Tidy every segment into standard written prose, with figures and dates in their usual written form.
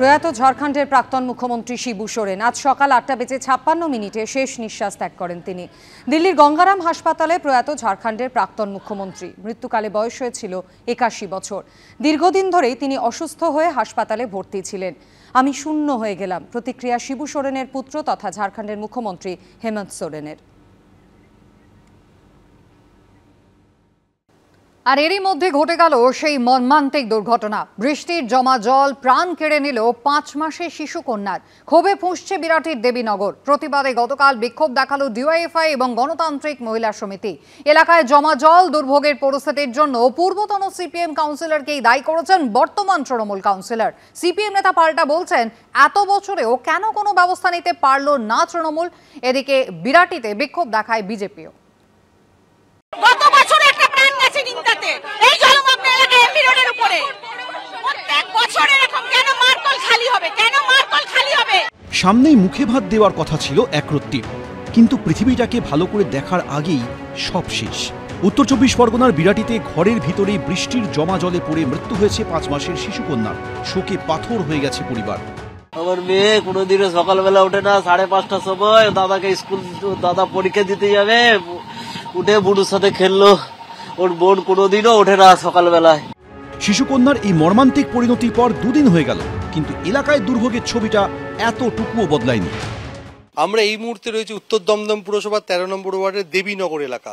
প্রয়াত ঝাড়খণ্ডের প্রাক্তন মুখ্যমন্ত্রী শিবু সোরেন আজ সকাল 8:56 শেষ নিঃশ্বাস ত্যাগ করেন তিনি। দিল্লির গঙ্গারাম হাসপাতালে প্রয়াত ঝাড়খণ্ডের প্রাক্তন মুখ্যমন্ত্রী মৃত্যুকালে বয়স হয়েছিল 81 বছর। দীর্ঘদিন ধরেই তিনি অসুস্থ হয়ে হাসপাতালে ভর্তি ছিলেন। আমি শূন্য হয়ে গেলাম, প্রতিক্রিয়া শিবু সোরেনের পুত্র তথা ঝাড়খণ্ডের মুখ্যমন্ত্রী হেমন্ত সোরেনের। আর এরই মধ্যে ঘটে গেল সেই মর্মান্তিক দুর্ঘটনা। বৃষ্টির জমা জল প্রাণ কেড়ে নিল 5 মাসের শিশু কন্যার। ক্ষোভে ফুঁসছে বিরাটির দেবীনগর। প্রতিবাদে গতকাল বিক্ষোভ দেখালো ডিওয়াইএফআই এবং গণতান্ত্রিক মহিলা সমিতি। এলাকায় জমা জল দুর্ভোগের পরিস্থিতির জন্য পূর্বতন সিপিএম কাউন্সিলরকেই দায়ী করেছেন বর্তমান তৃণমূল কাউন্সিলর। সিপিএম নেতা পাল্টা বলছেন, এত বছরেও কেন কোনো ব্যবস্থা নিতে পারল না তৃণমূল। এদিকে বিরাটিতে বিক্ষোভ দেখায় বিজেপিও। গত বছর একটা প্রাণ গেছে নিন্দাতে, এই জলমগ্ন এলাকায় এমবি রোডের উপরে। প্রত্যেক বছর এরকম কেন মার্কল খালি হবে, কেন মার্কল খালি হবে? সামনেই মুখে ভাত দেওয়ার কথা ছিল একরত্তি, কিন্তু পৃথিবীটাকে ভালো করে দেখার আগেই সব শেষ। উত্তর 24 পরগনার বিরাটিতে ঘরের ভিতরেই বৃষ্টির জমা জলে পড়ে মৃত্যু হয়েছে 5 মাসের শিশু কন্যার। শোকে পাথর হয়ে গেছে পরিবার। আমার মেয়ে কোনোদিনও সকালবেলা ওঠে না, 5:30টার সময় দাদাকে স্কুল, দাদা পরীক্ষা দিতে যাবে, উঠে বুড়োর সাথে খেললো। ওর বোন কোনোদিনও ওঠে না সকালবেলায়। শিশুকন্যার এই মর্মান্তিক পরিণতির পর 2 দিন হয়ে গেল, কিন্তু এলাকায় দুর্ভোগের ছবিটা এতটুকুও বদলায়নি। আমরা এই মুহূর্তে রয়েছে উত্তর দমদম পুরসভার 13 নম্বর ওয়ার্ডের দেবীনগর এলাকা,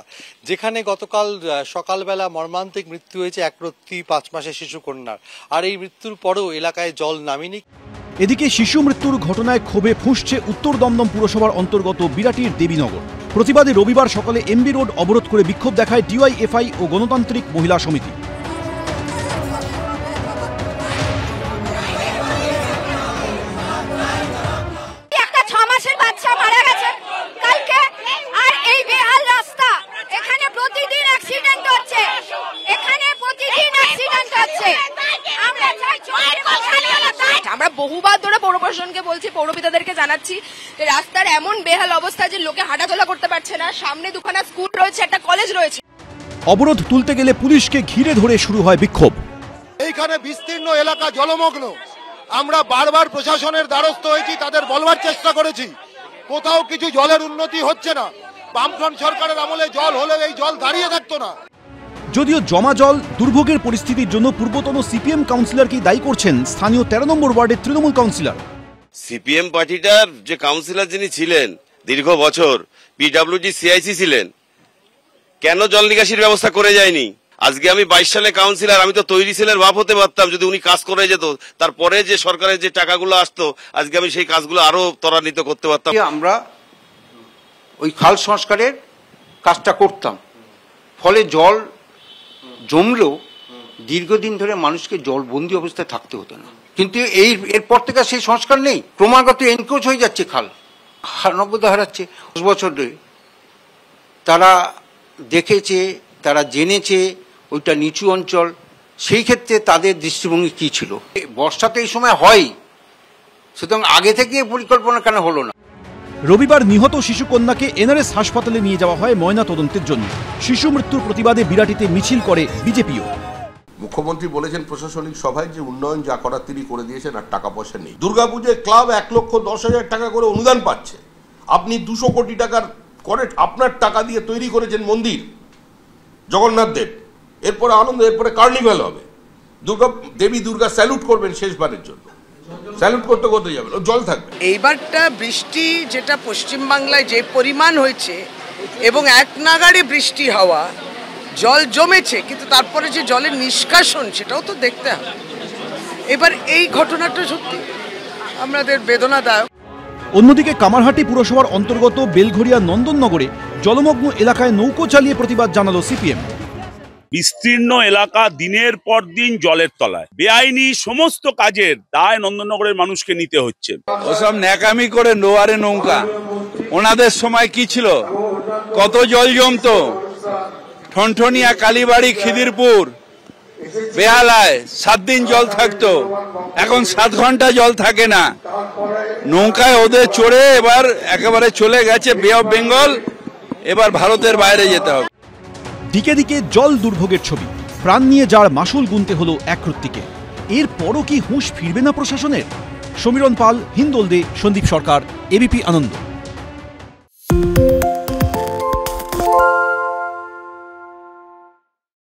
যেখানে গতকাল সকালবেলা মর্মান্তিক মৃত্যু হয়েছে একরত্তি 5 মাসের শিশু কন্যার। আর এই মৃত্যুর পরেও এলাকায় জল নামেনি। এদিকে শিশু মৃত্যুর ঘটনায় ক্ষোভে ফুঁসছে উত্তর দমদম পুরসভার অন্তর্গত বিরাটির দেবীনগর। প্রতিবাদে রবিবার সকালে এমবি রোড অবরোধ করে বিক্ষোভ দেখায় ডিওয়াইএফআই ও গণতান্ত্রিক মহিলা সমিতি। একটা 6 মাসের বাচ্চা মারা গেছে কালকে, আর এই বেহাল রাস্তা, এখানে প্রতিদিন অ্যাক্সিডেন্ট হচ্ছে, আমরা চাই মার্কল খালি হলো। আমরা বহুবার ধরে পৌর প্রশাসনকে বলছি, পৌরপিতাদেরকে জানাচ্ছি, রাস্তার এমন বেহাল অবস্থা যে লোকে হাঁটাচলা করতে পারছে না। সামনে দুখানা স্কুল রয়েছে, একটা কলেজ রয়েছে। অবরোধ তুলতে গেলে পুলিশকে ঘিরে ধরে শুরু হয় বিক্ষোভ। এইখানে বিস্তীর্ণ এলাকা জলমগ্ন। আমরা বারবার প্রশাসনের দ্বারস্থ হয়েছি, তাদের বলবার চেষ্টা করেছি, কোথাও কিছু জলের উন্নতি হচ্ছে না। বামফ্রন্ট সরকারের আমলে জল হলেও এই জল দাঁড়িয়ে থাকতো না। যদিও জমা জল দুর্ভোগের পরিস্থিতির জন্য পূর্বতন সিপিএম কাউন্সিলরকেই দায়ী করছেন স্থানীয় 13 নম্বর ওয়ার্ডের তৃণমূল কাউন্সিলর। সিপিএম পার্টিটার যে কাউন্সিলর যিনি ছিলেন দীর্ঘ বছর, পিডব্লিউজি সিআইসি ছিলেন, কেন জল নিকাশির ব্যবস্থা করে যায়নি? আজকে আমি 22 সালে কাউন্সিলর, আমি তো তৈরি সেলের বাপ হতে পারতাম যদি উনি কাজ করে যেত। তারপরে যে সরকারের যে টাকাগুলো আসতো, আজকে আমি সেই কাজগুলো আরো ত্বরান্বিত করতে পারতাম। আমরা ওই খাল সংস্কারের কাজটা করতাম, ফলে জল জমলেও দীর্ঘদিন ধরে মানুষকে জলবন্দি অবস্থায় থাকতে হতো না। কিন্তু এরপর থেকে সেই সংস্কার নেই, ক্রমাগত এনক্রোচ হয়ে যাচ্ছে খাল, নগ্নতা হারাচ্ছে। 10 বছর ধরে তারা দেখেছে, তারা জেনেছে ওইটা নিচু অঞ্চল, সেই ক্ষেত্রে তাদের দৃষ্টিভঙ্গি কি ছিল? বর্ষাতে এই সময় হয়, সুতরাং আগে থেকে পরিকল্পনা কেন হলো না? রবিবার নিহত শিশু কন্যাকে এনআরএস হাসপাতালে নিয়ে যাওয়া হয় ময়না তদন্তের জন্য। শিশু মৃত্যুর প্রতিবাদে বিরাটিতে মিছিল করে বিজেপিও। মুখ্যমন্ত্রী বলেছেন প্রশাসনিক সভায় যে উন্নয়ন যা করার তিনি করে দিয়েছেন, আর টাকা পয়সা নেই। দুর্গাপুজোয় ক্লাব 1,10,000 টাকা করে অনুদান পাচ্ছে। আপনি 200 কোটি টাকার করে আপনার টাকা দিয়ে তৈরি করেছেন মন্দির জগন্নাথ দেব, এরপরে আনন্দ, এরপরে কার্নিভাল হবে। দেবী দুর্গা স্যালুট করবেন শেষবারের জন্য, স্যালুট করতে করতে যাবেন, জল থাকবে। এইবারটা বৃষ্টি যেটা পশ্চিমবাংলায় যে পরিমাণ হয়েছে এবং এক নাগাড়ে বৃষ্টি হওয়া, জল জমেছে, কিন্তু তারপরে যে জলের নিষ্কাশন সেটাও তো দেখতে হবে। এবার এই ঘটনাটা সত্যি আমাদের বেদনাদায়ক। অন্যদিকে কামারহাটি পুরসভার অন্তর্গত বেলঘরিয়া নন্দননগরে জলমগ্ন এলাকায় নৌকো চালিয়ে প্রতিবাদ জানালো সিপিএম। বিস্তীর্ণ এলাকা দিনের পর দিন জলের তলায়, বেআইনি সমস্ত কাজের দায় নন্দননগরের মানুষকে নিতে হচ্ছে। ওসব ন্যাকামি করে নোয়ারে নৌকা, ওনাদের সময় কি ছিল, কত জল জমতো। ঠনঠনিয়া, কালীবাড়ি, খিদিরপুর, বেহালায় 7 দিন জল থাকতো, এখন 7 ঘন্টা জল থাকে না। নৌকায় ওদের চড়ে এবার একেবারে চলে গেছে বে অফ বেঙ্গল, এবার ভারতের বাইরে যেতে হবে। দিকে দিকে জল দুর্ভোগের ছবি, প্রাণ নিয়ে যার মাসুল গুনতে হলো একরত্তিকে। এরপরও কি হুঁশ ফিরবে না প্রশাসনের? সমীরণ পাল, হিন্দোল দে, সন্দীপ সরকার, এবিপি আনন্দ।